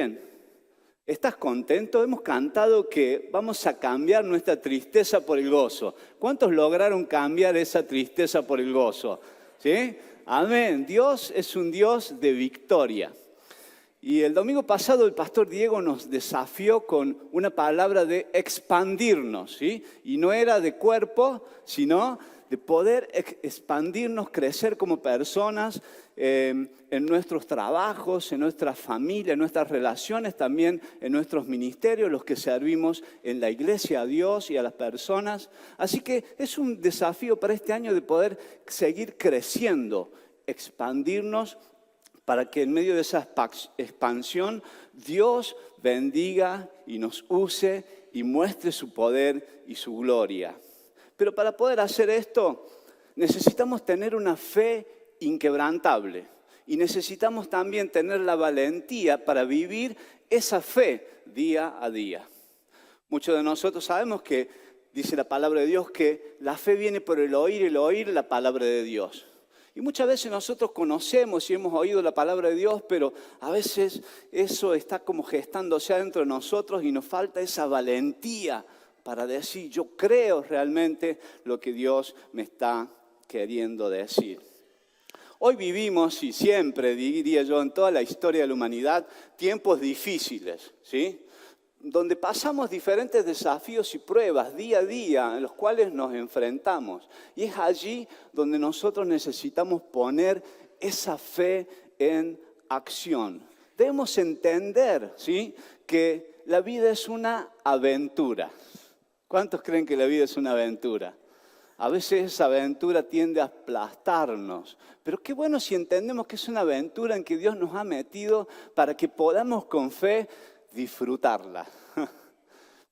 bien. ¿Estás contento? Hemos cantado que vamos a cambiar nuestra tristeza por el gozo. ¿Cuántos lograron cambiar esa tristeza por el gozo? ¿Sí? Amén. Dios es un Dios de victoria. Y el domingo pasado el pastor Diego nos desafió con una palabra de expandirnos, ¿sí? Y no era de cuerpo, sino de poder expandirnos, crecer como personas en nuestros trabajos, en nuestra familia, en nuestras relaciones, también en nuestros ministerios, los que servimos en la iglesia a Dios y a las personas. Así que es un desafío para este año de poder seguir creciendo, expandirnos, para que en medio de esa expansión Dios bendiga y nos use y muestre su poder y su gloria. Pero para poder hacer esto necesitamos tener una fe inquebrantable y necesitamos también tener la valentía para vivir esa fe día a día. Muchos de nosotros sabemos que dice la palabra de Dios que la fe viene por el oír la palabra de Dios. Y muchas veces nosotros conocemos y hemos oído la palabra de Dios, pero a veces eso está como gestándose adentro de nosotros y nos falta esa valentía para decir, yo creo realmente lo que Dios me está queriendo decir. Hoy vivimos, y siempre diría yo, en toda la historia de la humanidad, tiempos difíciles, ¿sí? Donde pasamos diferentes desafíos y pruebas día a día en los cuales nos enfrentamos. Y es allí donde nosotros necesitamos poner esa fe en acción. Debemos entender, ¿sí?, que la vida es una aventura. ¿Cuántos creen que la vida es una aventura? A veces esa aventura tiende a aplastarnos. Pero qué bueno si entendemos que es una aventura en que Dios nos ha metido para que podamos con fe disfrutarla.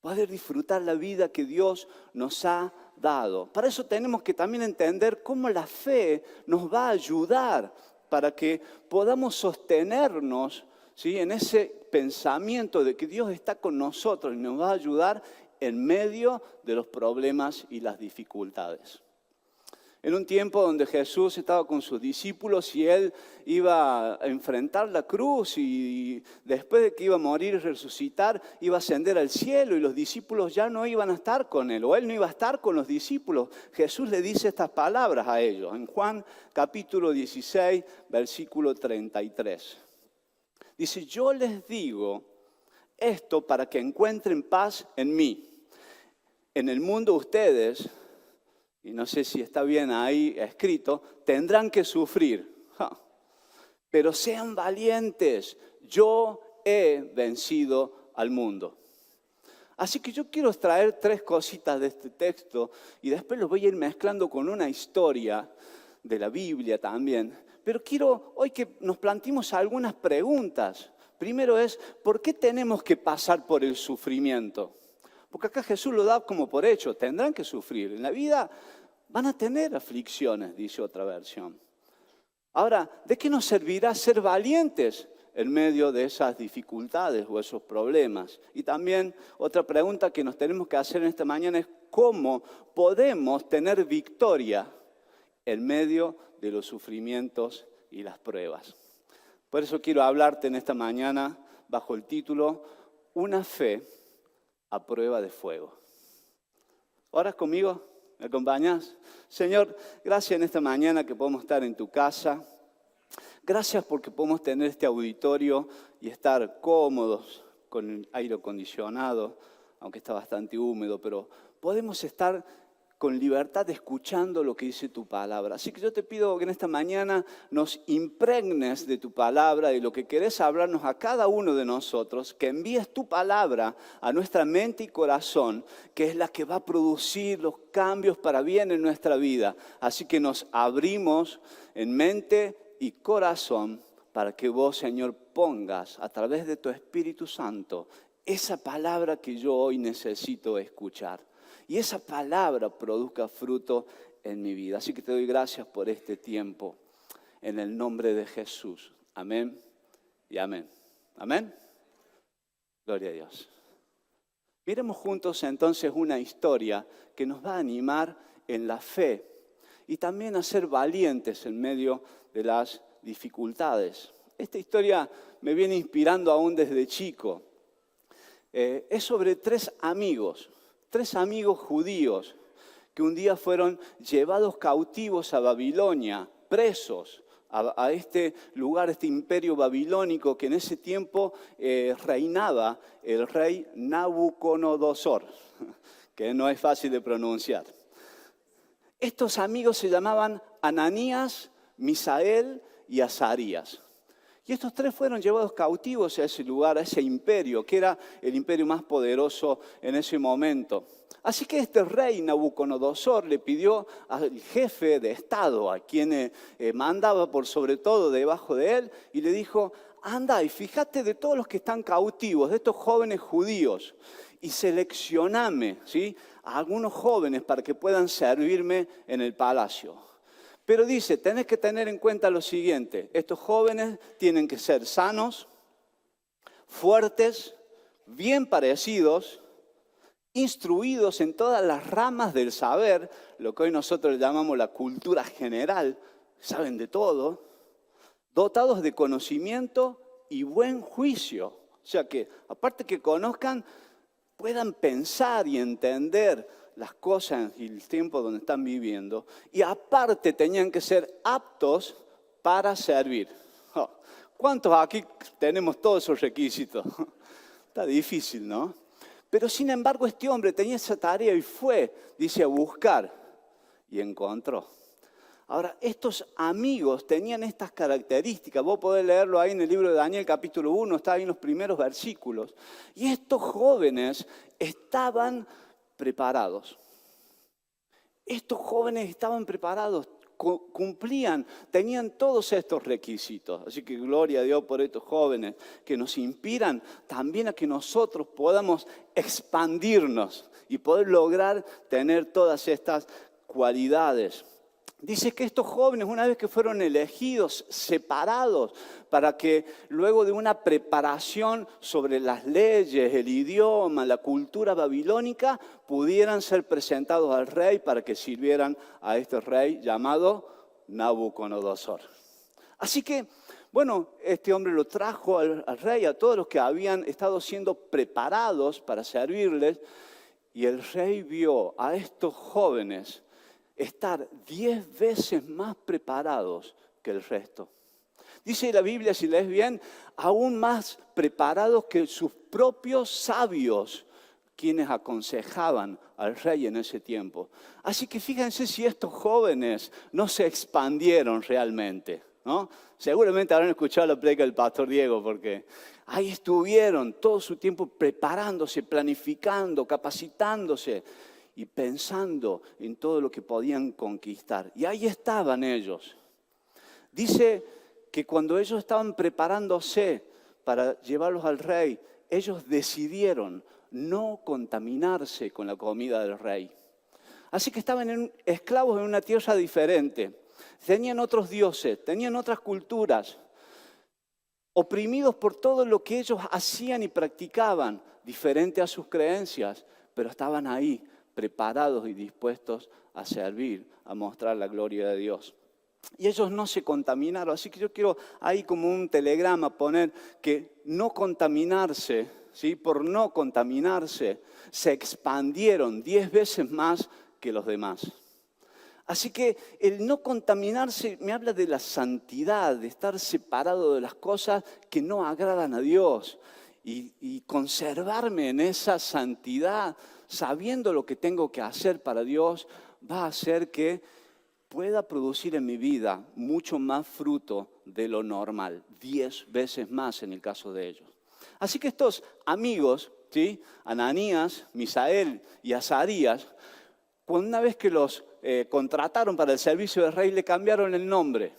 Poder disfrutar la vida que Dios nos ha dado. Para eso tenemos que también entender cómo la fe nos va a ayudar para que podamos sostenernos, ¿sí?, en ese pensamiento de que Dios está con nosotros y nos va a ayudar en medio de los problemas y las dificultades. En un tiempo donde Jesús estaba con sus discípulos y Él iba a enfrentar la cruz y después de que iba a morir y resucitar, iba a ascender al cielo y los discípulos ya no iban a estar con Él, o Él no iba a estar con los discípulos. Jesús le dice estas palabras a ellos, en Juan capítulo 16, versículo 33. Dice, yo les digo esto para que encuentren paz en mí. En el mundo ustedes, y no sé si está bien ahí escrito, tendrán que sufrir. Pero sean valientes, yo he vencido al mundo. Así que yo quiero extraer 3 cositas de este texto y después los voy a ir mezclando con una historia de la Biblia también. Pero quiero hoy que nos planteemos algunas preguntas. Primero es, ¿por qué tenemos que pasar por el sufrimiento? Porque acá Jesús lo da como por hecho, tendrán que sufrir. En la vida van a tener aflicciones, dice otra versión. Ahora, ¿de qué nos servirá ser valientes en medio de esas dificultades o esos problemas? Y también otra pregunta que nos tenemos que hacer en esta mañana es ¿cómo podemos tener victoria en medio de los sufrimientos y las pruebas? Por eso quiero hablarte en esta mañana bajo el título Una fe a prueba de fuego. ¿Oras conmigo? ¿Me acompañas? Señor, gracias en esta mañana que podemos estar en tu casa. Gracias porque podemos tener este auditorio y estar cómodos con el aire acondicionado, aunque está bastante húmedo, pero podemos estar con libertad escuchando lo que dice tu palabra. Así que yo te pido que en esta mañana nos impregnes de tu palabra, de lo que querés hablarnos a cada uno de nosotros, que envíes tu palabra a nuestra mente y corazón, que es la que va a producir los cambios para bien en nuestra vida. Así que nos abrimos en mente y corazón para que vos, Señor, pongas a través de tu Espíritu Santo esa palabra que yo hoy necesito escuchar. Y esa palabra produzca fruto en mi vida. Así que te doy gracias por este tiempo. En el nombre de Jesús. Amén y amén. Amén. Gloria a Dios. Miremos juntos entonces una historia que nos va a animar en la fe y también a ser valientes en medio de las dificultades. Esta historia me viene inspirando aún desde chico. Es sobre tres amigos judíos que un día fueron llevados cautivos a Babilonia, presos a este lugar, este imperio babilónico que en ese tiempo reinaba el rey Nabucodonosor, que no es fácil de pronunciar. Estos amigos se llamaban Ananías, Misael y Azarías. Y estos tres fueron llevados cautivos a ese lugar, a ese imperio, que era el imperio más poderoso en ese momento. Así que este rey Nabucodonosor le pidió al jefe de Estado, a quien mandaba por sobre todo debajo de él, y le dijo, anda y fíjate de todos los que están cautivos, de estos jóvenes judíos, y seleccioname, ¿sí?, a algunos jóvenes para que puedan servirme en el palacio. Pero dice, tenés que tener en cuenta lo siguiente, estos jóvenes tienen que ser sanos, fuertes, bien parecidos, instruidos en todas las ramas del saber, lo que hoy nosotros llamamos la cultura general, saben de todo, dotados de conocimiento y buen juicio. O sea que, aparte que conozcan, puedan pensar y entender las cosas y el tiempo donde están viviendo. Y aparte tenían que ser aptos para servir. ¿Cuántos aquí tenemos todos esos requisitos? Está difícil, ¿no? Pero sin embargo este hombre tenía esa tarea y fue, dice, a buscar y encontró. Ahora, estos amigos tenían estas características. Vos podés leerlo ahí en el libro de Daniel, capítulo 1, está ahí en los primeros versículos. Y estos jóvenes estaban preparados. Estos jóvenes estaban preparados, cumplían, tenían todos estos requisitos. Así que gloria a Dios por estos jóvenes que nos inspiran también a que nosotros podamos expandirnos y poder lograr tener todas estas cualidades. Dice que estos jóvenes, una vez que fueron elegidos, separados, para que luego de una preparación sobre las leyes, el idioma, la cultura babilónica, pudieran ser presentados al rey para que sirvieran a este rey llamado Nabucodonosor. Así que, bueno, este hombre lo trajo al rey, a todos los que habían estado siendo preparados para servirles, y el rey vio a estos jóvenes estar 10 veces más preparados que el resto. Dice la Biblia, si lees bien, aún más preparados que sus propios sabios, quienes aconsejaban al rey en ese tiempo. Así que fíjense si estos jóvenes no se expandieron realmente, ¿no? Seguramente habrán escuchado la predica del pastor Diego, porque ahí estuvieron todo su tiempo preparándose, planificando, capacitándose y pensando en todo lo que podían conquistar. Y ahí estaban ellos. Dice que cuando ellos estaban preparándose para llevarlos al rey, ellos decidieron no contaminarse con la comida del rey. Así que estaban esclavos en una tierra diferente. Tenían otros dioses, tenían otras culturas, oprimidos por todo lo que ellos hacían y practicaban, diferente a sus creencias, pero estaban ahí, preparados y dispuestos a servir, a mostrar la gloria de Dios. Y ellos no se contaminaron, así que yo quiero ahí como un telegrama poner que no contaminarse, ¿sí? Por no contaminarse, se expandieron 10 veces más que los demás. Así que el no contaminarse me habla de la santidad, de estar separado de las cosas que no agradan a Dios y conservarme en esa santidad, sabiendo lo que tengo que hacer para Dios, va a hacer que pueda producir en mi vida mucho más fruto de lo normal, 10 veces más en el caso de ellos. Así que estos amigos, ¿sí? Ananías, Misael y Azarías, cuando una vez que los contrataron para el servicio del rey, le cambiaron el nombre.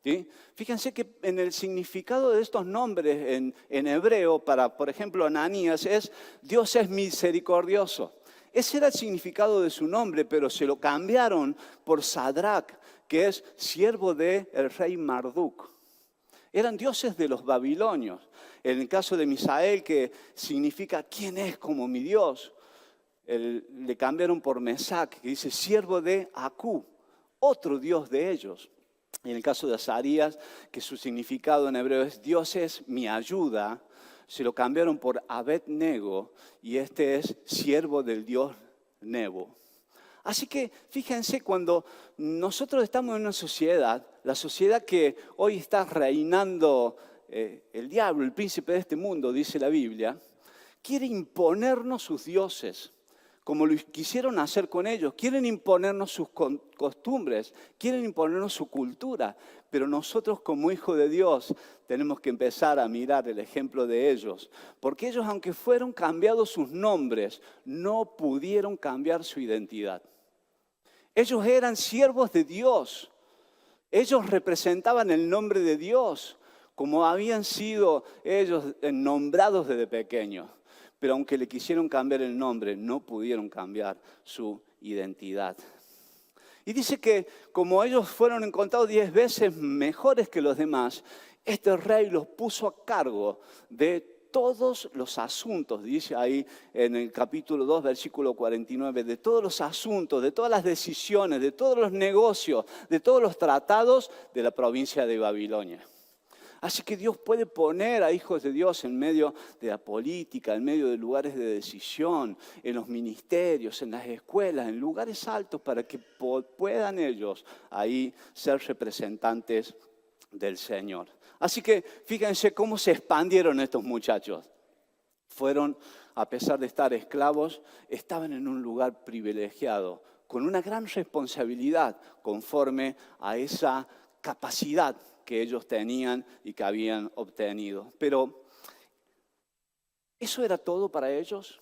¿Sí? Fíjense que en el significado de estos nombres en hebreo, para, por ejemplo, Ananías, es Dios es misericordioso. Ese era el significado de su nombre, pero se lo cambiaron por Sadrac, que es siervo del rey Marduk. Eran dioses de los babilonios. En el caso de Misael, que significa ¿quién es como mi Dios? Le cambiaron por Mesac, que dice siervo de Acú, otro dios de ellos. Y en el caso de Azarías, que su significado en hebreo es Dios es mi ayuda, se lo cambiaron por Abed-Nego, y este es siervo del Dios Nebo. Así que fíjense, cuando nosotros estamos en una sociedad, la sociedad que hoy está reinando el diablo, el príncipe de este mundo, dice la Biblia, quiere imponernos sus dioses, como lo quisieron hacer con ellos. Quieren imponernos sus costumbres, quieren imponernos su cultura. Pero nosotros como hijos de Dios tenemos que empezar a mirar el ejemplo de ellos. Porque ellos, aunque fueron cambiados sus nombres, no pudieron cambiar su identidad. Ellos eran siervos de Dios. Ellos representaban el nombre de Dios, como habían sido ellos nombrados desde pequeños. Pero aunque le quisieron cambiar el nombre, no pudieron cambiar su identidad. Y dice que como ellos fueron encontrados 10 veces mejores que los demás, este rey los puso a cargo de todos los asuntos, dice ahí en el capítulo 2, versículo 49, de todos los asuntos, de todas las decisiones, de todos los negocios, de todos los tratados de la provincia de Babilonia. Así que Dios puede poner a hijos de Dios en medio de la política, en medio de lugares de decisión, en los ministerios, en las escuelas, en lugares altos para que puedan ellos ahí ser representantes del Señor. Así que fíjense cómo se expandieron estos muchachos. Fueron, a pesar de estar esclavos, estaban en un lugar privilegiado, con una gran responsabilidad conforme a esa capacidad que ellos tenían y que habían obtenido. Pero, ¿eso era todo para ellos?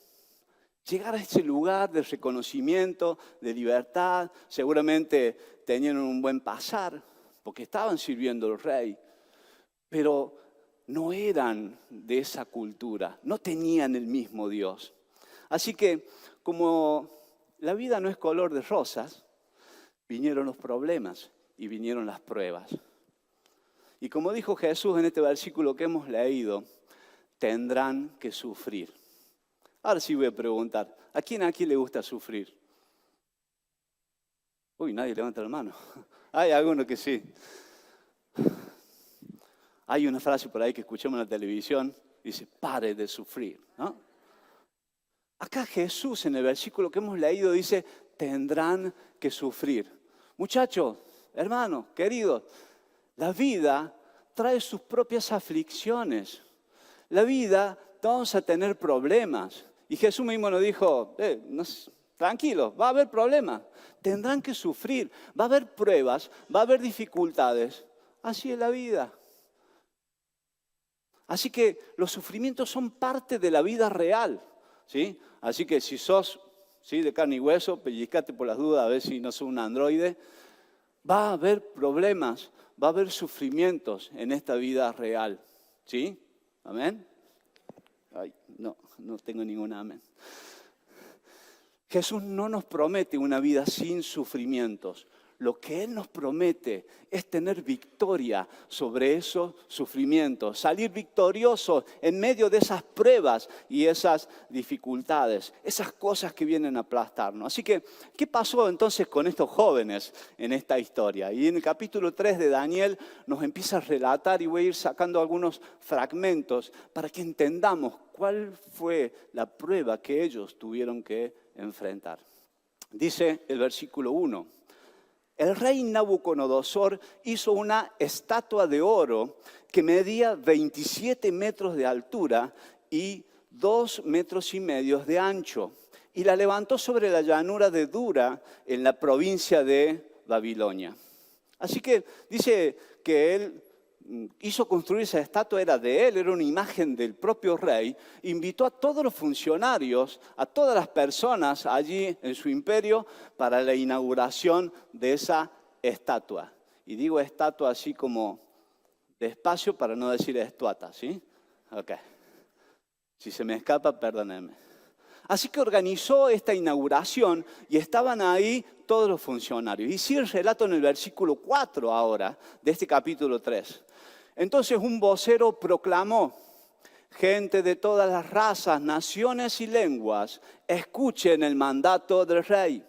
Llegar a ese lugar de reconocimiento, de libertad, seguramente tenían un buen pasar, porque estaban sirviendo al rey, pero no eran de esa cultura, no tenían el mismo Dios. Así que, como la vida no es color de rosas, vinieron los problemas y vinieron las pruebas. Y como dijo Jesús en este versículo que hemos leído, tendrán que sufrir. Ahora sí voy a preguntar, ¿a quién aquí le gusta sufrir? Uy, nadie levanta la mano. Hay algunos que sí. Hay una frase por ahí que escuchamos en la televisión, dice, pare de sufrir, ¿no? Acá Jesús en el versículo que hemos leído dice, tendrán que sufrir. Muchachos, hermanos, queridos, la vida trae sus propias aflicciones. La vida, vamos a tener problemas. Y Jesús mismo nos dijo, tranquilos, va a haber problemas. Tendrán que sufrir, va a haber pruebas, va a haber dificultades. Así es la vida. Así que los sufrimientos son parte de la vida real, ¿sí? Así que si sos, ¿sí?, de carne y hueso, pellizcate por las dudas a ver si no sos un androide. Va a haber problemas, va a haber sufrimientos en esta vida real, ¿sí? ¿Amén? Ay, no tengo ningún amén. Jesús no nos promete una vida sin sufrimientos. Lo que Él nos promete es tener victoria sobre esos sufrimientos, salir victoriosos en medio de esas pruebas y esas dificultades, esas cosas que vienen a aplastarnos. Así que, ¿qué pasó entonces con estos jóvenes en esta historia? Y en el capítulo 3 de Daniel nos empieza a relatar, y voy a ir sacando algunos fragmentos para que entendamos cuál fue la prueba que ellos tuvieron que enfrentar. Dice el versículo 1. El rey Nabucodonosor hizo una estatua de oro que medía 27 metros de altura y 2,5 metros de ancho, y la levantó sobre la llanura de Dura en la provincia de Babilonia. Así que dice que él hizo construir esa estatua, era de él, era una imagen del propio rey. Invitó a todos los funcionarios, a todas las personas allí en su imperio para la inauguración de esa estatua. Y digo estatua así como despacio para no decir estuata, ¿sí? Ok. Si se me escapa, perdónenme. Así que organizó esta inauguración y estaban ahí todos los funcionarios. Y sigue el relato en el versículo 4 ahora, de este capítulo 3. Entonces un vocero proclamó: gente de todas las razas, naciones y lenguas, escuchen el mandato del rey.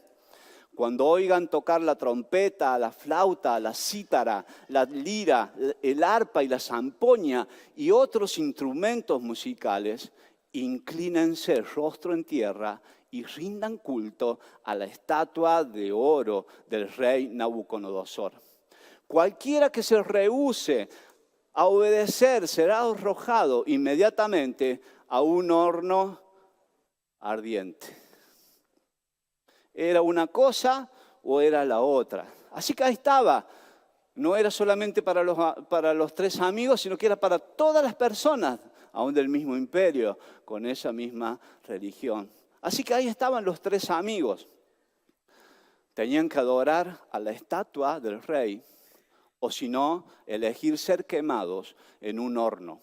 Cuando oigan tocar la trompeta, la flauta, la cítara, la lira, el arpa y la zampoña y otros instrumentos musicales, inclínense el rostro en tierra y rindan culto a la estatua de oro del rey Nabucodonosor. Cualquiera que se rehúse a obedecer será arrojado inmediatamente a un horno ardiente. ¿Era una cosa o era la otra? Así que ahí estaba. No era solamente para los tres amigos, sino que era para todas las personas, aún del mismo imperio, con esa misma religión. Así que ahí estaban los tres amigos. Tenían que adorar a la estatua del rey, o si no, elegir ser quemados en un horno.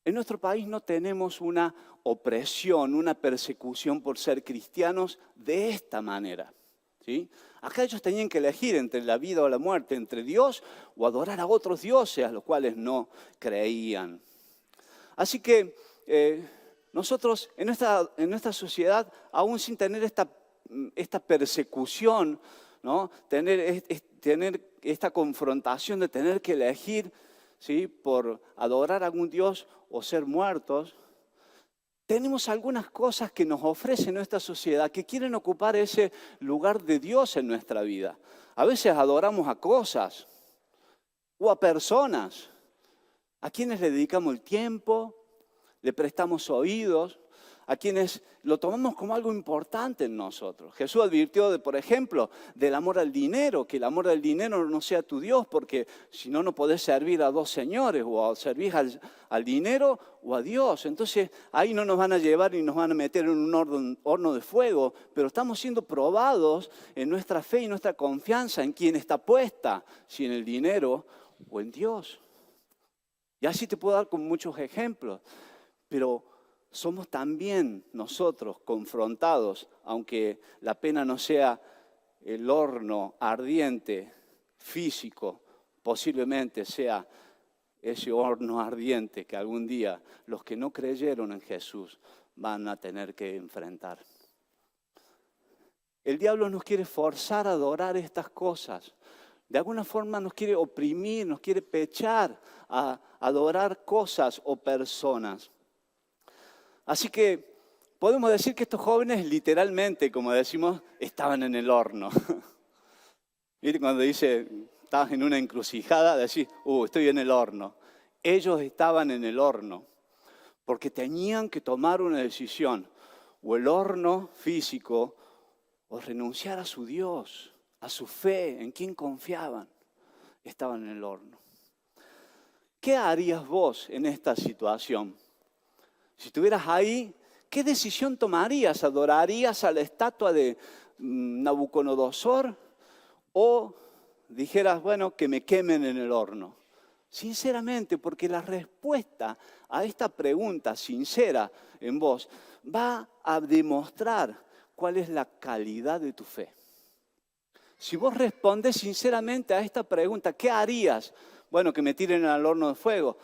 En nuestro país no tenemos una opresión, una persecución por ser cristianos de esta manera, ¿sí? Acá ellos tenían que elegir entre la vida o la muerte, entre Dios o adorar a otros dioses a los cuales no creían. Así que nosotros en nuestra sociedad, aún sin tener esta persecución, ¿no? tener esta confrontación de tener que elegir, ¿sí?, por adorar a algún Dios o ser muertos, tenemos algunas cosas que nos ofrece nuestra sociedad que quieren ocupar ese lugar de Dios en nuestra vida. A veces adoramos a cosas o a personas, a quienes le dedicamos el tiempo, le prestamos oídos, a quienes lo tomamos como algo importante en nosotros. Jesús advirtió, por ejemplo, del amor al dinero, que el amor al dinero no sea tu Dios, porque si no, no podés servir a dos señores, o servir al dinero o a Dios. Entonces, ahí no nos van a llevar y nos van a meter en un horno de fuego, pero estamos siendo probados en nuestra fe y nuestra confianza en quién está puesta, si en el dinero o en Dios. Y así te puedo dar con muchos ejemplos, pero somos también nosotros confrontados, aunque la pena no sea el horno ardiente físico, posiblemente sea ese horno ardiente que algún día los que no creyeron en Jesús van a tener que enfrentar. El diablo nos quiere forzar a adorar estas cosas. De alguna forma nos quiere oprimir, nos quiere pechar a adorar cosas o personas. Así que podemos decir que estos jóvenes literalmente, como decimos, estaban en el horno. ¿Viste cuando dice, estabas en una encrucijada, decís, estoy en el horno? Ellos estaban en el horno porque tenían que tomar una decisión, o el horno físico, o renunciar a su Dios, a su fe, en quien confiaban. Estaban en el horno. ¿Qué harías vos en esta situación? Si estuvieras ahí, ¿qué decisión tomarías? ¿Adorarías a la estatua de Nabucodonosor? ¿O dijeras, bueno, que me quemen en el horno? Sinceramente, porque la respuesta a esta pregunta sincera en vos va a demostrar cuál es la calidad de tu fe. Si vos respondes sinceramente a esta pregunta, ¿qué harías? Bueno, que me tiren al horno de fuego.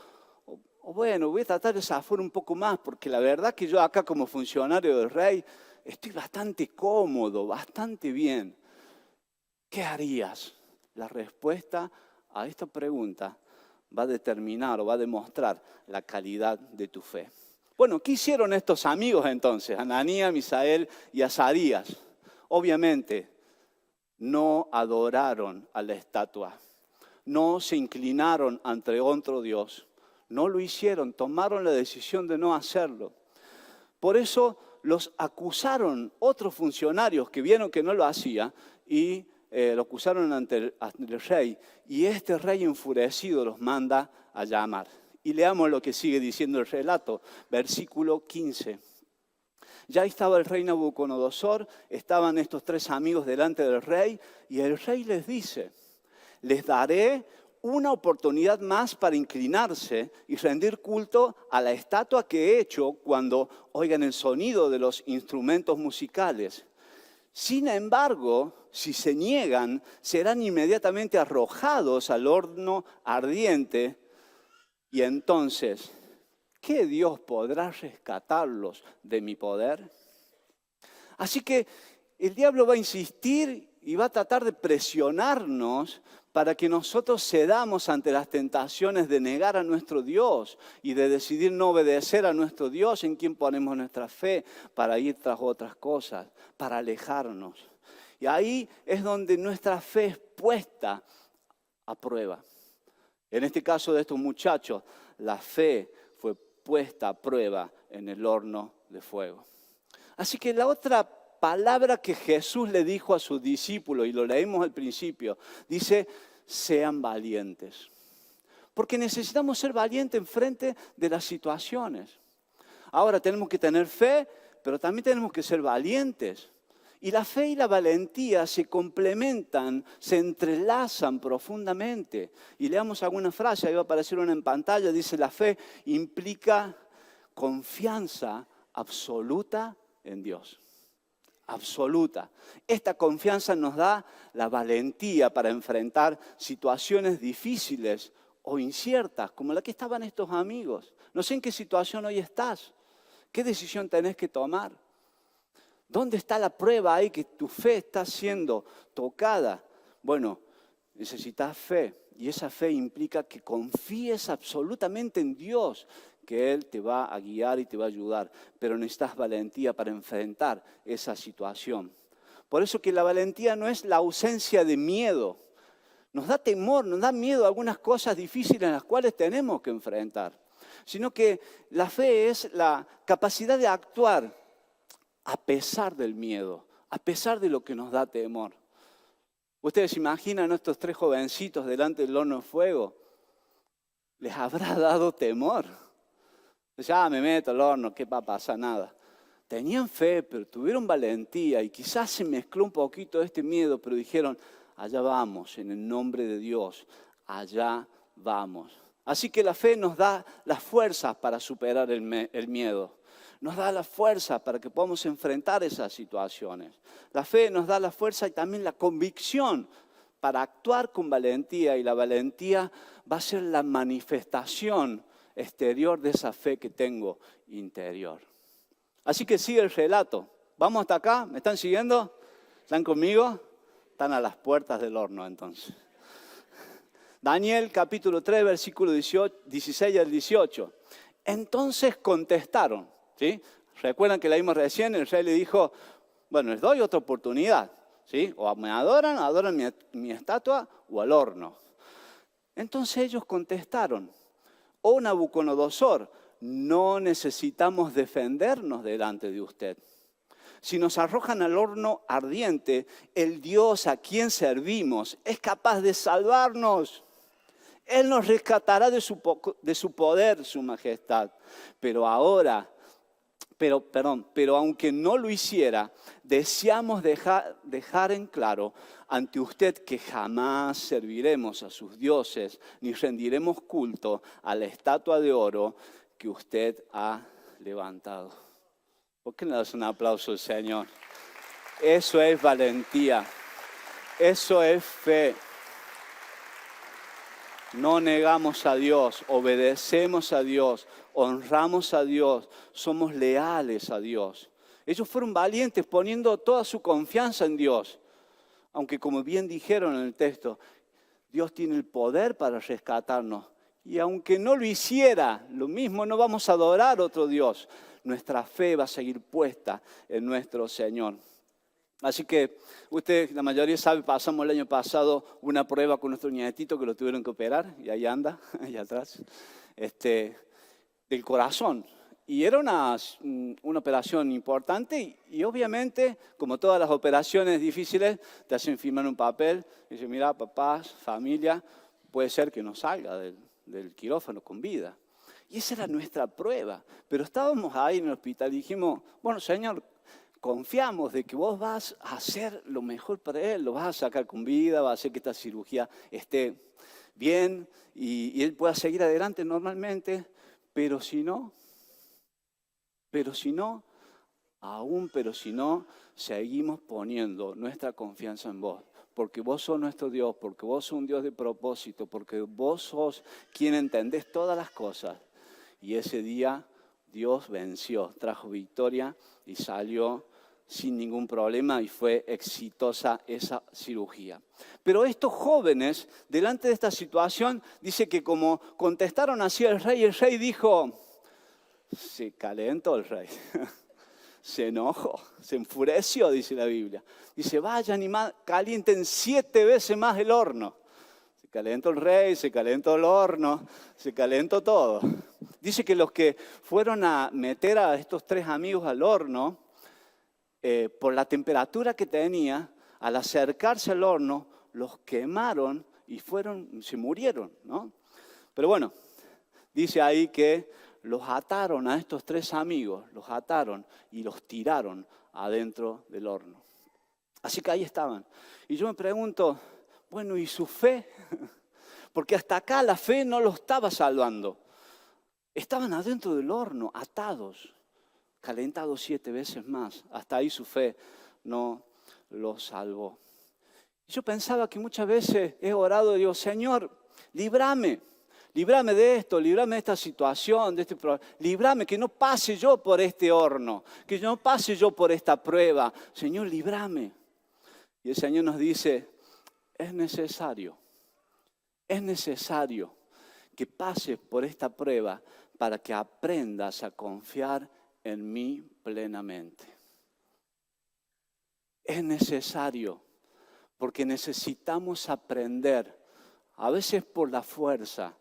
O bueno, voy a tratar de zafar un poco más, porque la verdad que yo acá como funcionario del rey estoy bastante cómodo, bastante bien. ¿Qué harías? La respuesta a esta pregunta va a determinar o va a demostrar la calidad de tu fe. Bueno, ¿qué hicieron estos amigos entonces? Ananías, Misael y Azarías. Obviamente, no adoraron a la estatua, no se inclinaron ante otro Dios. No lo hicieron, tomaron la decisión de no hacerlo. Por eso los acusaron otros funcionarios que vieron que no lo hacía y lo acusaron ante el rey. Y este rey enfurecido los manda a llamar. Y leamos lo que sigue diciendo el relato, versículo 15. Ya estaba el rey Nabucodonosor, estaban estos tres amigos delante del rey y el rey les dice, les daré una oportunidad más para inclinarse y rendir culto a la estatua que he hecho cuando oigan el sonido de los instrumentos musicales. Sin embargo, si se niegan, serán inmediatamente arrojados al horno ardiente y entonces, ¿qué Dios podrá rescatarlos de mi poder? Así que el diablo va a insistir y va a tratar de presionarnos para que nosotros cedamos ante las tentaciones de negar a nuestro Dios y de decidir no obedecer a nuestro Dios en quien ponemos nuestra fe para ir tras otras cosas, para alejarnos. Y ahí es donde nuestra fe es puesta a prueba. En este caso de estos muchachos, la fe fue puesta a prueba en el horno de fuego. Así que la otra palabra que Jesús le dijo a sus discípulos, y lo leímos al principio, dice, sean valientes. Porque necesitamos ser valientes en frente de las situaciones. Ahora tenemos que tener fe, pero también tenemos que ser valientes. Y la fe y la valentía se complementan, se entrelazan profundamente. Y leamos alguna frase, ahí va a aparecer una en pantalla, dice, la fe implica confianza absoluta en Dios. Absoluta. Esta confianza nos da la valentía para enfrentar situaciones difíciles o inciertas, como la que estaban estos amigos. No sé en qué situación hoy estás, qué decisión tenés que tomar. ¿Dónde está la prueba ahí que tu fe está siendo tocada? Bueno, necesitas fe y esa fe implica que confíes absolutamente en Dios, que Él te va a guiar y te va a ayudar, pero necesitas valentía para enfrentar esa situación. Por eso que la valentía no es la ausencia de miedo. Nos da temor, nos da miedo a algunas cosas difíciles en las cuales tenemos que enfrentar, sino que la fe es la capacidad de actuar a pesar del miedo, a pesar de lo que nos da temor. Ustedes imaginan a estos tres jovencitos delante del horno de fuego. ¿Les habrá dado temor? Ya me meto al horno, ¿qué va a pasar? Nada. Tenían fe, pero tuvieron valentía y quizás se mezcló un poquito este miedo, pero dijeron, allá vamos, en el nombre de Dios, allá vamos. Así que la fe nos da las fuerzas para superar el miedo. Nos da la fuerza para que podamos enfrentar esas situaciones. La fe nos da la fuerza y también la convicción para actuar con valentía. Y la valentía va a ser la manifestación exterior de esa fe que tengo interior. Así que sigue el relato. ¿Vamos hasta acá? ¿Me están siguiendo? ¿Están conmigo? Están a las puertas del horno entonces. Daniel capítulo 3, versículo 16 al 18. Entonces contestaron. ¿Sí? Recuerdan que leímos recién, el rey le dijo, bueno, les doy otra oportunidad, ¿sí? O me adoran mi estatua o al horno. Entonces ellos contestaron, oh Nabucodonosor, no necesitamos defendernos delante de usted. Si nos arrojan al horno ardiente, el Dios a quien servimos es capaz de salvarnos. Él nos rescatará de su poder, su majestad. Pero aunque no lo hiciera, deseamos dejar en claro ante usted que jamás serviremos a sus dioses ni rendiremos culto a la estatua de oro que usted ha levantado. ¿Por qué no le das un aplauso al Señor? Eso es valentía, eso es fe. No negamos a Dios, obedecemos a Dios, honramos a Dios, somos leales a Dios. Ellos fueron valientes poniendo toda su confianza en Dios. Aunque como bien dijeron en el texto, Dios tiene el poder para rescatarnos. Y aunque no lo hiciera, lo mismo, no vamos a adorar a otro Dios. Nuestra fe va a seguir puesta en nuestro Señor. Así que usted, la mayoría sabe, pasamos el año pasado una prueba con nuestro nietito que lo tuvieron que operar, y ahí anda, allá atrás, del corazón. Y era una operación importante y obviamente, como todas las operaciones difíciles, te hacen firmar un papel y dicen, mira, papás, familia, puede ser que no salga del quirófano con vida. Y esa era nuestra prueba. Pero estábamos ahí en el hospital y dijimos, bueno, Señor, confiamos de que vos vas a hacer lo mejor para él, lo vas a sacar con vida, vas a hacer que esta cirugía esté bien y él pueda seguir adelante normalmente, pero si no, seguimos poniendo nuestra confianza en vos, porque vos sos nuestro Dios, porque vos sos un Dios de propósito, porque vos sos quien entendés todas las cosas. Y ese día Dios venció, trajo victoria y salió sin ningún problema y fue exitosa esa cirugía. Pero estos jóvenes, delante de esta situación, dice que como contestaron así al rey, el rey dijo, se calentó el rey, se enojó, se enfureció, dice la Biblia. Dice, vayan y calienten 7 veces más el horno. Se calentó el rey, se calentó el horno, se calentó todo. Dice que los que fueron a meter a estos 3 amigos al horno, por la temperatura que tenía, al acercarse al horno, los quemaron y se murieron, ¿no? Pero bueno, dice ahí que los ataron a estos 3 amigos, los ataron y los tiraron adentro del horno. Así que ahí estaban. Y yo me pregunto, bueno, ¿y su fe? Porque hasta acá la fe no los estaba salvando. Estaban adentro del horno, atados, calentados 7 veces más. Hasta ahí su fe no los salvó. Yo pensaba que muchas veces he orado y digo, Señor, líbrame de esto, líbrame de esta situación, de este problema. Líbrame, que no pase yo por este horno, que no pase yo por esta prueba. Señor, líbrame. Y el Señor nos dice, es necesario que pases por esta prueba para que aprendas a confiar en mí plenamente. Es necesario, porque necesitamos aprender, a veces por la fuerza,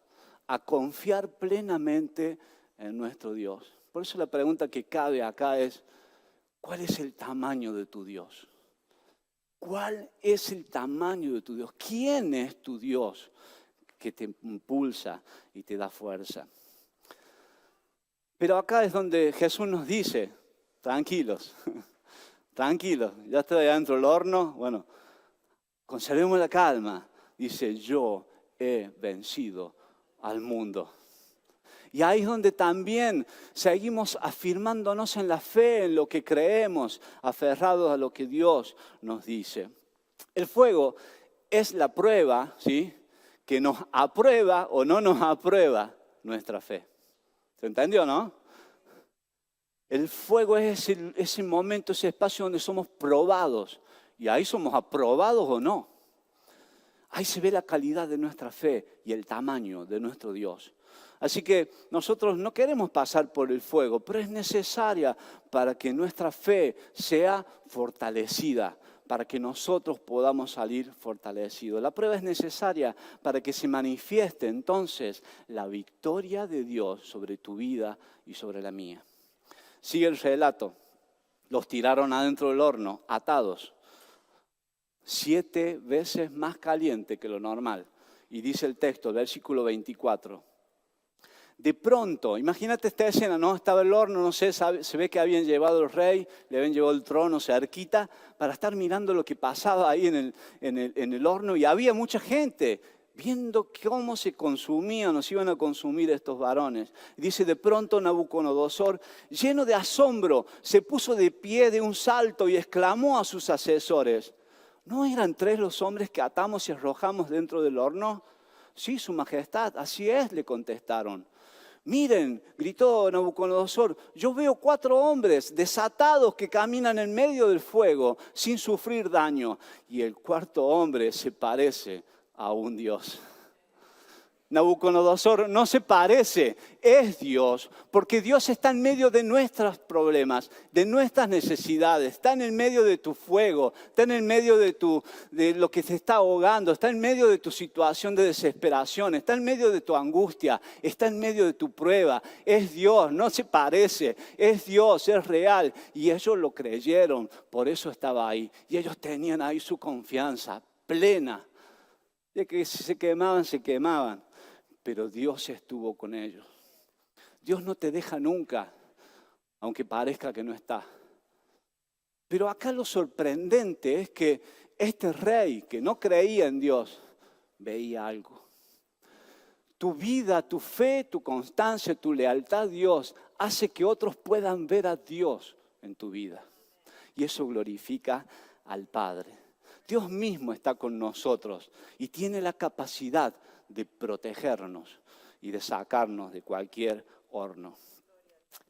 a confiar plenamente en nuestro Dios. Por eso la pregunta que cabe acá es, ¿cuál es el tamaño de tu Dios? ¿Cuál es el tamaño de tu Dios? ¿Quién es tu Dios que te impulsa y te da fuerza? Pero acá es donde Jesús nos dice, tranquilos, tranquilos, ya estoy adentro del horno, bueno, conservemos la calma. Dice, yo he vencido al mundo. Y ahí es donde también seguimos afirmándonos en la fe, en lo que creemos, aferrados a lo que Dios nos dice. El fuego es la prueba, ¿sí?, que nos aprueba o no nos aprueba nuestra fe. ¿Se entendió, no? El fuego es ese momento, ese espacio donde somos probados. Y ahí somos aprobados o no. Ahí se ve la calidad de nuestra fe y el tamaño de nuestro Dios. Así que nosotros no queremos pasar por el fuego, pero es necesaria para que nuestra fe sea fortalecida, para que nosotros podamos salir fortalecidos. La prueba es necesaria para que se manifieste entonces la victoria de Dios sobre tu vida y sobre la mía. Sigue el relato. Los tiraron adentro del horno, atados. 7 veces más caliente que lo normal. Y dice el texto, el versículo 24. De pronto, imagínate esta escena, ¿no? Estaba el horno, no sé, se ve que habían llevado al rey, le habían llevado el trono cerquita para estar mirando lo que pasaba ahí en el horno. Y había mucha gente viendo cómo se consumían o se iban a consumir estos varones. Dice, de pronto Nabucodonosor, lleno de asombro, se puso de pie de un salto y exclamó a sus asesores, ¿no eran 3 los hombres que atamos y arrojamos dentro del horno? Sí, su majestad, así es, le contestaron. Miren, gritó Nabucodonosor, yo veo 4 hombres desatados que caminan en medio del fuego sin sufrir daño. Y el 4.º hombre se parece a un Dios. Nabucodonosor no se parece, es Dios, porque Dios está en medio de nuestros problemas, de nuestras necesidades, está en el medio de tu fuego, está en el medio de lo que te está ahogando, está en medio de tu situación de desesperación, está en medio de tu angustia, está en medio de tu prueba. Es Dios, no se parece, es Dios, es real. Y ellos lo creyeron, por eso estaba ahí. Y ellos tenían ahí su confianza plena, de que si se quemaban, se quemaban. Pero Dios estuvo con ellos. Dios no te deja nunca, aunque parezca que no está. Pero acá lo sorprendente es que este rey que no creía en Dios, veía algo. Tu vida, tu fe, tu constancia, tu lealtad a Dios hace que otros puedan ver a Dios en tu vida. Y eso glorifica al Padre. Dios mismo está con nosotros y tiene la capacidad de protegernos y de sacarnos de cualquier horno.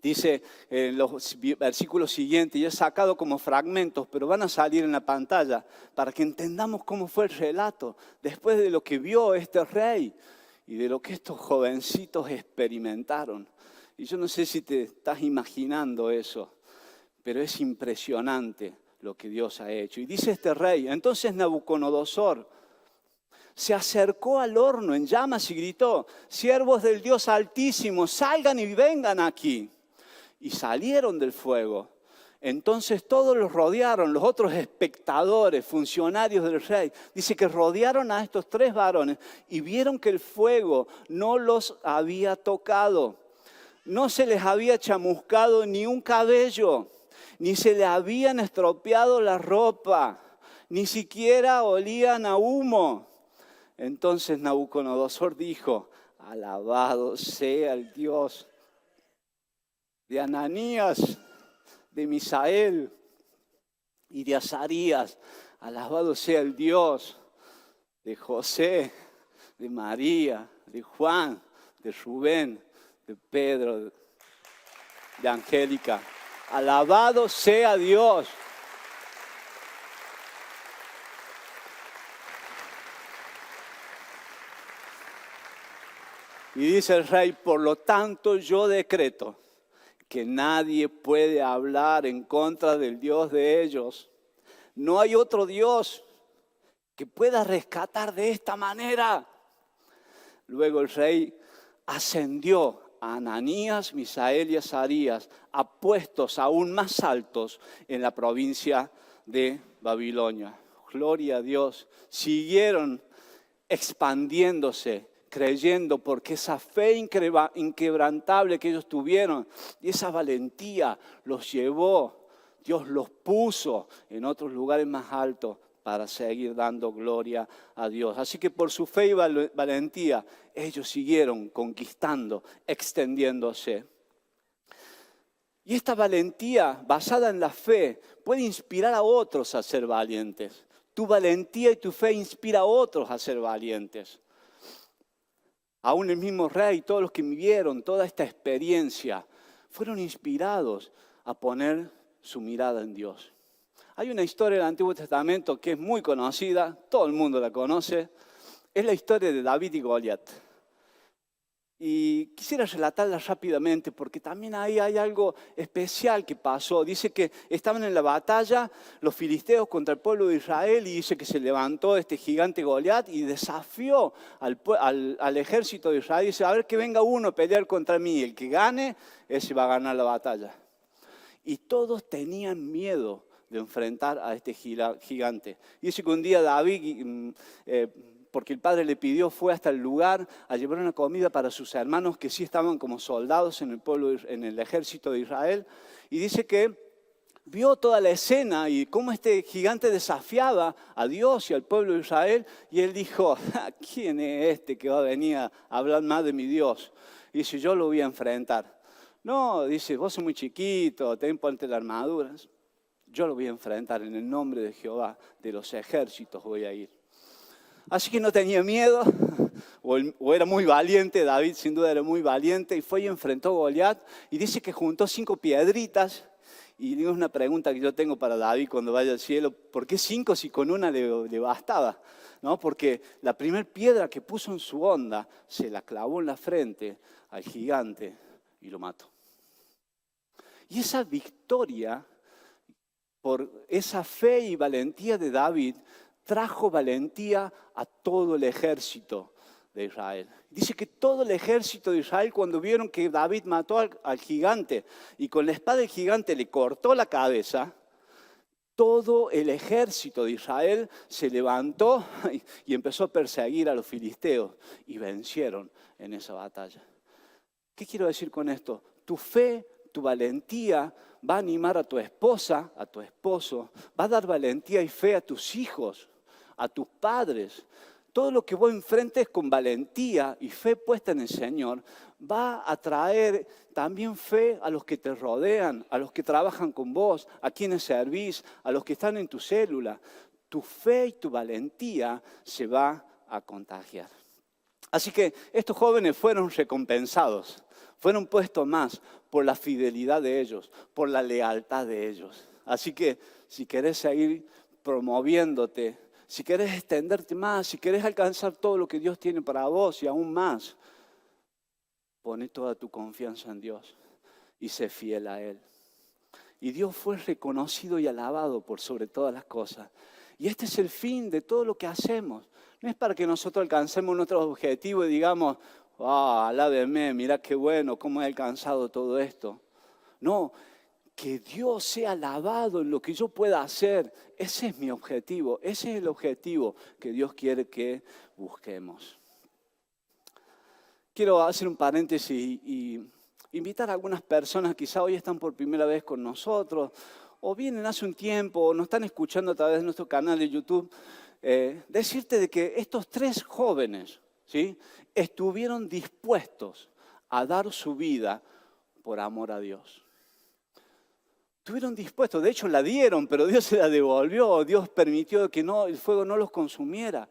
Dice en los versículos siguientes, y he sacado como fragmentos, pero van a salir en la pantalla, para que entendamos cómo fue el relato, después de lo que vio este rey y de lo que estos jovencitos experimentaron. Y yo no sé si te estás imaginando eso, pero es impresionante lo que Dios ha hecho. Y dice este rey, entonces Nabucodonosor se acercó al horno en llamas y gritó, siervos del Dios Altísimo, salgan y vengan aquí. Y salieron del fuego. Entonces todos los rodearon, los otros espectadores, funcionarios del rey. Dice que rodearon a estos 3 varones y vieron que el fuego no los había tocado. No se les había chamuscado ni un cabello, ni se les habían estropeado la ropa, ni siquiera olían a humo. Entonces Nabucodonosor dijo, alabado sea el Dios de Ananías, de Misael y de Azarías. Alabado sea el Dios de José, de María, de Juan, de Rubén, de Pedro, de Angélica. Alabado sea Dios. Y dice el rey, por lo tanto yo decreto que nadie puede hablar en contra del Dios de ellos. No hay otro Dios que pueda rescatar de esta manera. Luego el rey ascendió a Ananías, Misael y Azarías a puestos aún más altos en la provincia de Babilonia. Gloria a Dios. Siguieron expandiéndose, creyendo, porque esa fe inquebrantable que ellos tuvieron y esa valentía los llevó, Dios los puso en otros lugares más altos para seguir dando gloria a Dios. Así que por su fe y valentía, ellos siguieron conquistando, extendiéndose. Y esta valentía basada en la fe puede inspirar a otros a ser valientes. Tu valentía y tu fe inspira a otros a ser valientes. Aún el mismo rey, todos los que vivieron toda esta experiencia, fueron inspirados a poner su mirada en Dios. Hay una historia del Antiguo Testamento que es muy conocida, todo el mundo la conoce, es la historia de David y Goliat. Y quisiera relatarla rápidamente porque también ahí hay algo especial que pasó. Dice que estaban en la batalla los filisteos contra el pueblo de Israel y dice que se levantó este gigante Goliat y desafió al ejército de Israel. Dice, a ver que venga uno a pelear contra mí, el que gane, ese va a ganar la batalla. Y todos tenían miedo de enfrentar a este gigante. Y dice que un día David, porque el padre le pidió, fue hasta el lugar a llevar una comida para sus hermanos que sí estaban como soldados en el pueblo, en el ejército de Israel. Y dice que vio toda la escena y cómo este gigante desafiaba a Dios y al pueblo de Israel. Y él dijo, ¿quién es este que va a venir a hablar más de mi Dios? Y dice, yo lo voy a enfrentar. No, dice, vos sos muy chiquito, ponte la armadura. Yo lo voy a enfrentar en el nombre de Jehová, de los ejércitos voy a ir. Así que no tenía miedo, o era muy valiente, David sin duda era muy valiente, y fue y enfrentó a Goliat, y dice que juntó 5 piedritas, y digo, es una pregunta que yo tengo para David cuando vaya al cielo, ¿por qué 5 si con una le bastaba? ¿No? Porque la primera piedra que puso en su onda, se la clavó en la frente al gigante y lo mató. Y esa victoria, por esa fe y valentía de David, trajo valentía a todo el ejército de Israel. Dice que todo el ejército de Israel, cuando vieron que David mató al gigante y con la espada del gigante le cortó la cabeza, todo el ejército de Israel se levantó y empezó a perseguir a los filisteos y vencieron en esa batalla. ¿Qué quiero decir con esto? Tu fe, tu valentía va a animar a tu esposa, a tu esposo, va a dar valentía y fe a tus hijos, a tus padres. Todo lo que vos enfrentes con valentía y fe puesta en el Señor va a traer también fe a los que te rodean, a los que trabajan con vos, a quienes servís, a los que están en tu célula. Tu fe y tu valentía se va a contagiar. Así que estos jóvenes fueron recompensados. Fueron puestos más por la fidelidad de ellos, por la lealtad de ellos. Así que si querés seguir promoviéndote, si querés extenderte más, si querés alcanzar todo lo que Dios tiene para vos y aún más, poné toda tu confianza en Dios y sé fiel a Él. Y Dios fue reconocido y alabado por sobre todas las cosas. Y este es el fin de todo lo que hacemos. No es para que nosotros alcancemos nuestros objetivos y digamos, alábeme, mirá qué bueno, cómo he alcanzado todo esto. No, que Dios sea alabado en lo que yo pueda hacer. Ese es mi objetivo, ese es el objetivo que Dios quiere que busquemos. Quiero hacer un paréntesis y invitar a algunas personas, quizá hoy están por primera vez con nosotros, o vienen hace un tiempo, o nos están escuchando a través de nuestro canal de YouTube, decirte de que estos 3 jóvenes, ¿sí?, estuvieron dispuestos a dar su vida por amor a Dios. Estuvieron dispuestos, de hecho la dieron, pero Dios se la devolvió, Dios permitió que el fuego no los consumiera,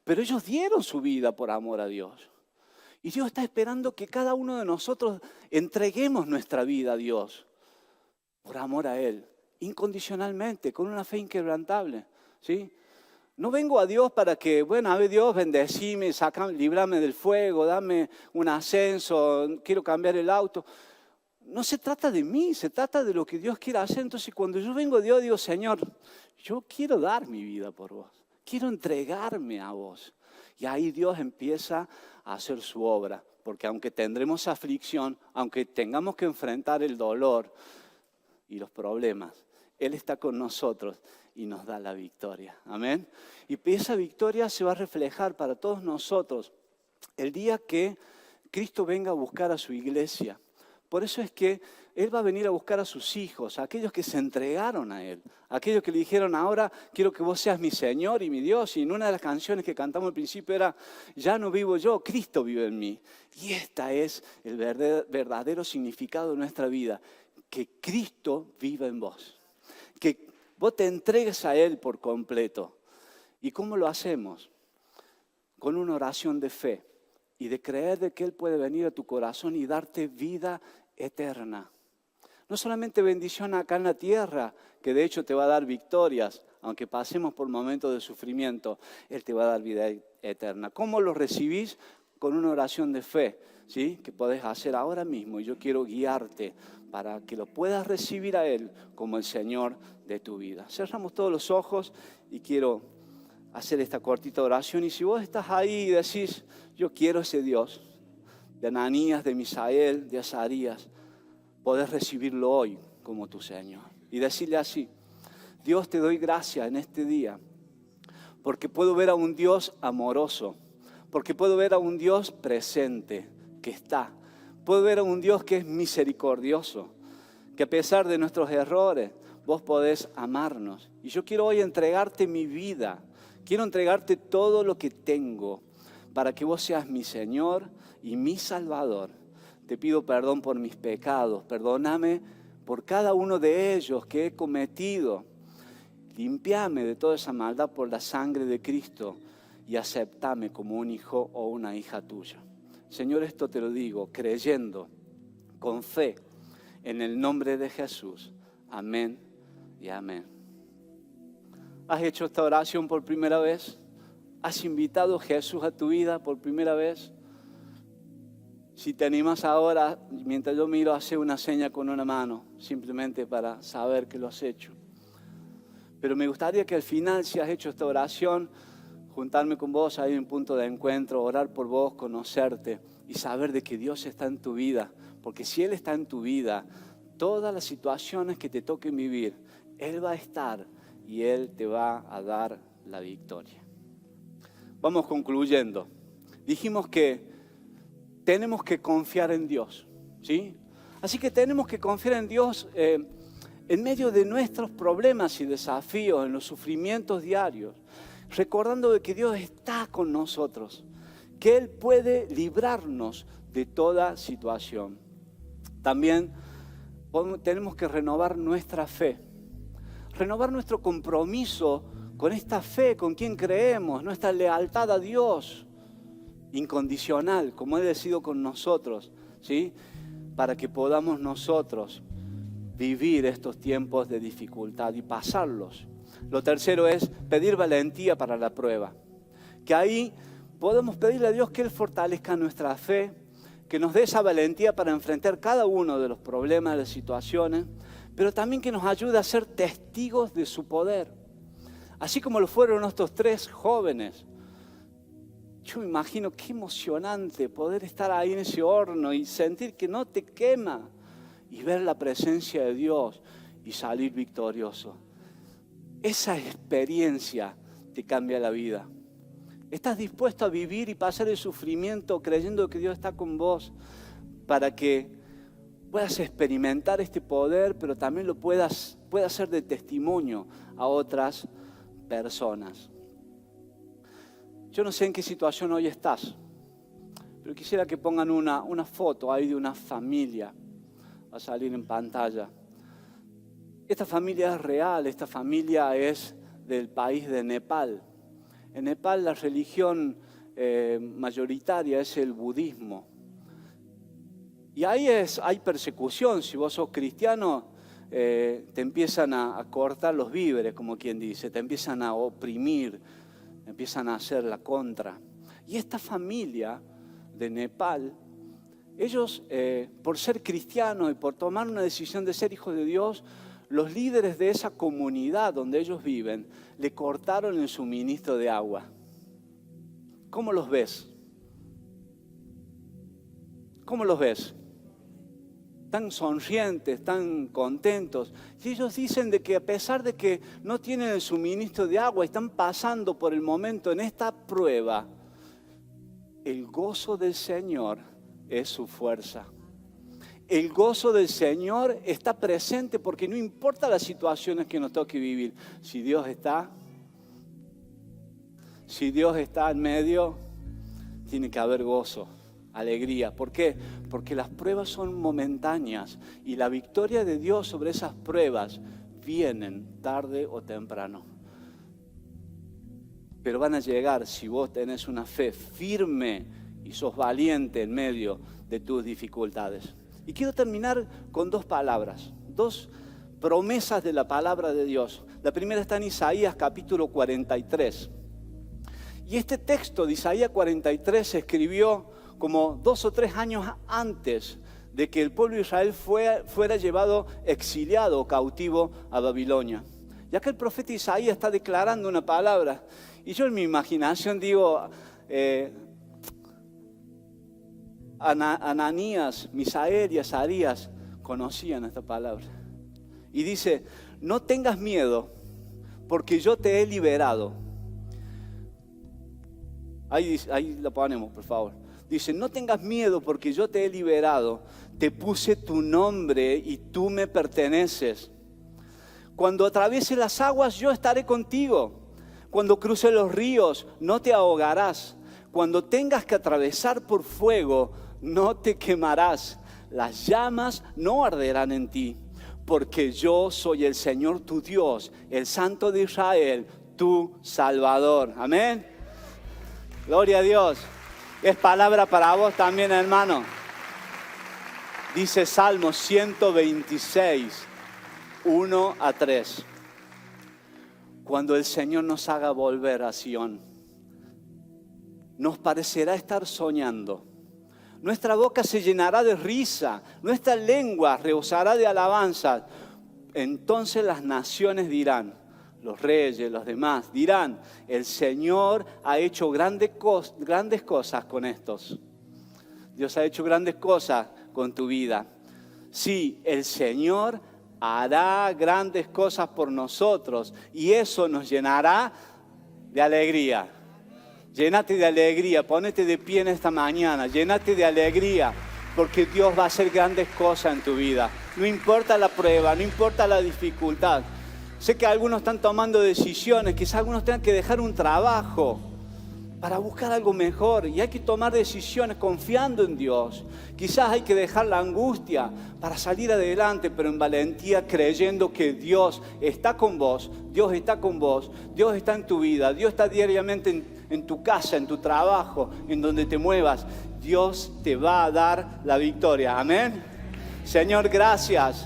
pero ellos dieron su vida por amor a Dios. Y Dios está esperando que cada uno de nosotros entreguemos nuestra vida a Dios por amor a Él, incondicionalmente, con una fe inquebrantable, ¿sí? No vengo a Dios para que, bueno, a ver Dios, bendecime, líbrame del fuego, dame un ascenso, quiero cambiar el auto. No se trata de mí, se trata de lo que Dios quiere hacer. Entonces cuando yo vengo a Dios, digo, Señor, yo quiero dar mi vida por vos, quiero entregarme a vos. Y ahí Dios empieza a hacer su obra, porque aunque tendremos aflicción, aunque tengamos que enfrentar el dolor y los problemas, Él está con nosotros y nos da la victoria. Amén. Y esa victoria se va a reflejar para todos nosotros el día que Cristo venga a buscar a su iglesia. Por eso es que Él va a venir a buscar a sus hijos, a aquellos que se entregaron a Él, a aquellos que le dijeron, ahora quiero que vos seas mi Señor y mi Dios. Y en una de las canciones que cantamos al principio era, ya no vivo yo, Cristo vive en mí. Y este es el verdadero significado de nuestra vida, que Cristo vive en vos, que vos te entregues a Él por completo. ¿Y cómo lo hacemos? Con una oración de fe y de creer de que Él puede venir a tu corazón y darte vida eterna. No solamente bendición acá en la tierra, que de hecho te va a dar victorias, aunque pasemos por momentos de sufrimiento, Él te va a dar vida eterna. ¿Cómo lo recibís? Con una oración de fe, ¿sí?, que podés hacer ahora mismo. Y yo quiero guiarte para que lo puedas recibir a Él como el Señor de tu vida. Cerramos todos los ojos y quiero hacer esta cortita oración. Y si vos estás ahí y decís, yo quiero ese Dios de Ananías, de Misael, de Azarías, podés recibirlo hoy como tu Señor. Y decirle así, Dios, te doy gracias en este día, porque puedo ver a un Dios amoroso, porque puedo ver a un Dios presente, que está. Puedo ver a un Dios que es misericordioso, que a pesar de nuestros errores, vos podés amarnos. Y yo quiero hoy entregarte mi vida, quiero entregarte todo lo que tengo, para que vos seas mi Señor y mi Salvador. Te pido perdón por mis pecados, perdóname por cada uno de ellos que he cometido. Límpiame de toda esa maldad por la sangre de Cristo y acéptame como un hijo o una hija tuya. Señor, esto te lo digo creyendo, con fe, en el nombre de Jesús. Amén y amén. ¿Has hecho esta oración por primera vez? ¿Has invitado a Jesús a tu vida por primera vez? Si te animas ahora, mientras yo miro, hacer una seña con una mano, simplemente para saber que lo has hecho. Pero me gustaría que al final, si has hecho esta oración, juntarme con vos ahí en un punto de encuentro, orar por vos, conocerte y saber de que Dios está en tu vida. Porque si Él está en tu vida, todas las situaciones que te toquen vivir, Él va a estar y Él te va a dar la victoria. Vamos concluyendo. Dijimos que tenemos que confiar en Dios, ¿sí? Así que tenemos que confiar en Dios en medio de nuestros problemas y desafíos, en los sufrimientos diarios, recordando de que Dios está con nosotros, que Él puede librarnos de toda situación. También tenemos que renovar nuestra fe, renovar nuestro compromiso con esta fe, con quien creemos, nuestra lealtad a Dios, incondicional, como Él ha sido con nosotros, ¿sí? para que podamos nosotros vivir estos tiempos de dificultad y pasarlos. Lo tercero es pedir valentía para la prueba. Que ahí podemos pedirle a Dios que Él fortalezca nuestra fe, que nos dé esa valentía para enfrentar cada uno de los problemas, de las situaciones, pero también que nos ayude a ser testigos de su poder. Así como lo fueron estos 3 jóvenes. Yo me imagino qué emocionante poder estar ahí en ese horno y sentir que no te quema y ver la presencia de Dios y salir victorioso. Esa experiencia te cambia la vida. ¿Estás dispuesto a vivir y pasar el sufrimiento creyendo que Dios está con vos para que puedas experimentar este poder, pero también lo puedas ser de testimonio a otras personas? Yo no sé en qué situación hoy estás, pero quisiera que pongan una foto ahí de una familia. Va a salir en pantalla. Esta familia es real, esta familia es del país de Nepal. En Nepal la religión mayoritaria es el budismo. Y ahí hay persecución. Si vos sos cristiano, te empiezan a cortar los víveres, como quien dice, te empiezan a oprimir, empiezan a hacer la contra. Y esta familia de Nepal, ellos, por ser cristianos y por tomar una decisión de ser hijos de Dios, los líderes de esa comunidad donde ellos viven, le cortaron el suministro de agua. ¿Cómo los ves? ¿Cómo los ves? Tan sonrientes, tan contentos. Y ellos dicen de que a pesar de que no tienen el suministro de agua, están pasando por el momento en esta prueba, el gozo del Señor es su fuerza. El gozo del Señor está presente porque no importa las situaciones que nos toque vivir. Si Dios está en medio, tiene que haber gozo, alegría. ¿Por qué? Porque las pruebas son momentáneas y la victoria de Dios sobre esas pruebas vienen tarde o temprano. Pero van a llegar si vos tenés una fe firme y sos valiente en medio de tus dificultades. Y quiero terminar con 2 palabras, 2 promesas de la palabra de Dios. La primera está en Isaías capítulo 43. Y este texto de Isaías 43 se escribió como 2 o 3 años antes de que el pueblo de Israel fuera llevado exiliado o cautivo a Babilonia. Y acá el profeta Isaías está declarando una palabra. Y yo en mi imaginación digo, Ananías, Misael y Azarías conocían esta palabra. Y dice, no tengas miedo porque yo te he liberado. Ahí la ponemos, por favor. Dice, no tengas miedo porque yo te he liberado. Te puse tu nombre y tú me perteneces. Cuando atravieses las aguas, yo estaré contigo. Cuando cruces los ríos, no te ahogarás. Cuando tengas que atravesar por fuego, no te quemarás. Las llamas no arderán en ti, porque yo soy el Señor tu Dios, el Santo de Israel, tu Salvador. Amén. Gloria a Dios. Es palabra para vos también, hermano. Dice Salmo 126, 1 a 3. Cuando el Señor nos haga volver a Sión, nos parecerá estar soñando. Nuestra boca se llenará de risa, nuestra lengua rebosará de alabanza. Entonces las naciones dirán, los reyes, los demás, dirán, el Señor ha hecho grandes cosas con estos. Dios ha hecho grandes cosas con tu vida. Sí, el Señor hará grandes cosas por nosotros y eso nos llenará de alegría. Llénate de alegría, ponete de pie en esta mañana, llénate de alegría, porque Dios va a hacer grandes cosas en tu vida. No importa la prueba, no importa la dificultad. Sé que algunos están tomando decisiones, quizás algunos tengan que dejar un trabajo para buscar algo mejor y hay que tomar decisiones confiando en Dios. Quizás hay que dejar la angustia para salir adelante, pero en valentía, creyendo que Dios está con vos, Dios está con vos, Dios está en tu vida, Dios está diariamente en tu casa, en tu trabajo, en donde te muevas. Dios te va a dar la victoria. Amén. Señor, gracias.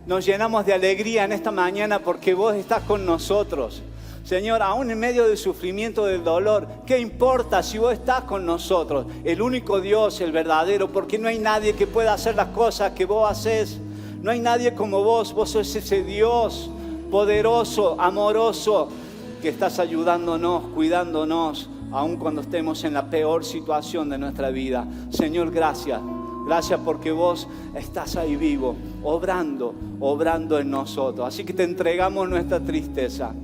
Nos llenamos de alegría en esta mañana porque vos estás con nosotros. Señor, aún en medio del sufrimiento, del dolor, ¿qué importa si vos estás con nosotros? El único Dios, el verdadero, porque no hay nadie que pueda hacer las cosas que vos haces. No hay nadie como vos. Vos sos ese Dios poderoso, amoroso, que estás ayudándonos, cuidándonos, aun cuando estemos en la peor situación de nuestra vida. Señor, gracias. Gracias porque vos estás ahí vivo, obrando en nosotros. Así que te entregamos nuestra tristeza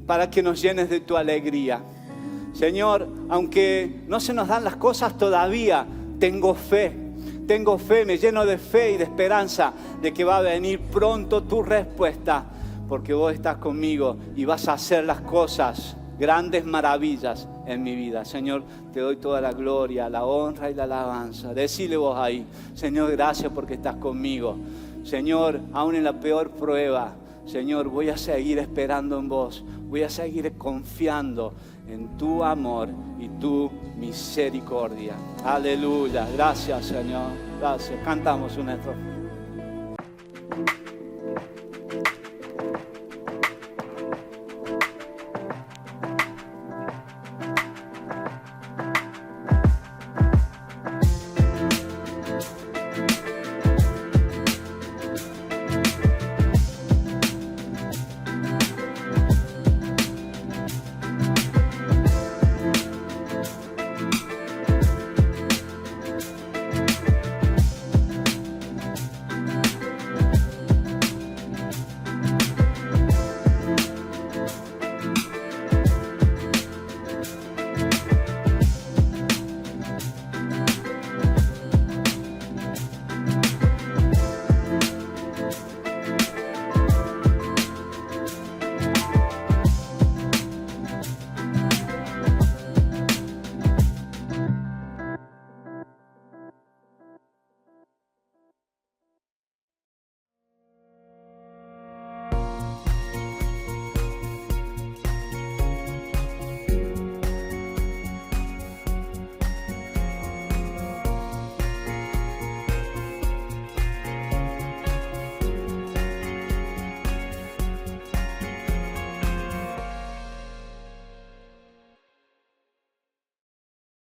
para que nos llenes de tu alegría. Señor, aunque no se nos dan las cosas todavía, tengo fe, me lleno de fe y de esperanza de que va a venir pronto tu respuesta, porque vos estás conmigo y vas a hacer las cosas, grandes maravillas en mi vida. Señor, te doy toda la gloria, la honra y la alabanza. Decile vos ahí, Señor, gracias porque estás conmigo. Señor, aún en la peor prueba, Señor, voy a seguir esperando en vos. Voy a seguir confiando en tu amor y tu misericordia. Aleluya. Gracias, Señor. Gracias. Cantamos una estrofa.